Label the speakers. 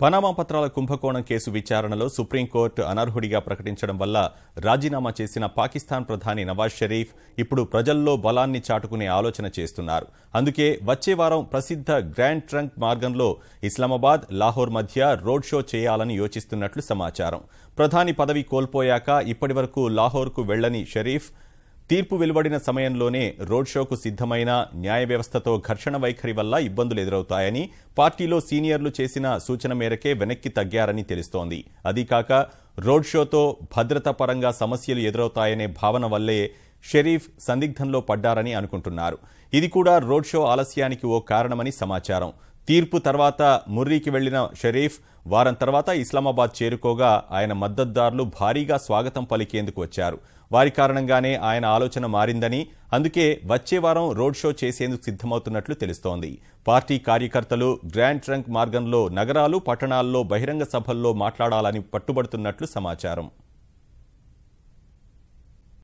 Speaker 1: Panama పత్రాల కుంభకోణం case విచారణలో సుప్రీంకోర్టు అనర్హుడిగా ప్రకటించడం వల్ల రాజీనామా చేసిన పాకిస్తాన్ ప్రధాని నవాజ్ షరీఫ్ ఇప్పుడు ప్రజల్లో బలాన్ని చాటుకునే ఆలోచన చేస్తున్నారు. అందుకే వచ్చే వారం ప్రసిద్ధ గ్రాండ్ ట్రంక్ మార్గంలో ఇస్లామాబాద్, లాహోర్ మధ్య రోడ్ షో చేయాలని యోచిస్తున్నట్లు సమాచారం. ప్రధాని పదవి కోల్పోయాక ఇప్పటివరకు లాహోర్కు వెళ్లని షరీఫ్ తీర్పు వెలువడిన సమయంలోనే రోడ్ షోకు సిద్ధమైన న్యాయ వ్యవస్థతో ఘర్షణ వైఖరి వల్ల ఇబ్బందులు ఎదురవుతాయని పార్టీలో సీనియర్లు చేసిన సూచన మేరకే వెనక్కి తగ్గారని తెలుస్తోంది. అదీకాక రోడ్ షోతో భద్రతా పరంగా సమస్యలు ఎదురవుతాయనే భావన వల్లే షరీఫ్ సందిగ్ధంలో పడ్డారని అనుకుంటున్నారు. ఇది కూడా రోడ్ షో ఆలస్యానికి ఓ కారణమని సమాచారం. తీర్పు తర్వాత ముర్రీకి వెళ్లిన షరీఫ్ వారం తర్వాత ఇస్లామాబాద్ చేరుకోగా ఆయన మద్దతుదారులు భారీగా స్వాగతం పలికేందుకు వచ్చారు. వారి కారణంగానే ఆయన ఆలోచన మారిందని, అందుకే వచ్చే వారం రోడ్ షో చేసేందుకు సిద్ధమవుతున్నట్లు తెలుస్తోంది. పార్టీ కార్యకర్తలు గ్రాండ్ ట్రంక్ మార్గంలో నగరాలు, పట్టణాల్లో బహిరంగ సభల్లో మాట్లాడాలని పట్టుబడుతున్నట్లు సమాచారం.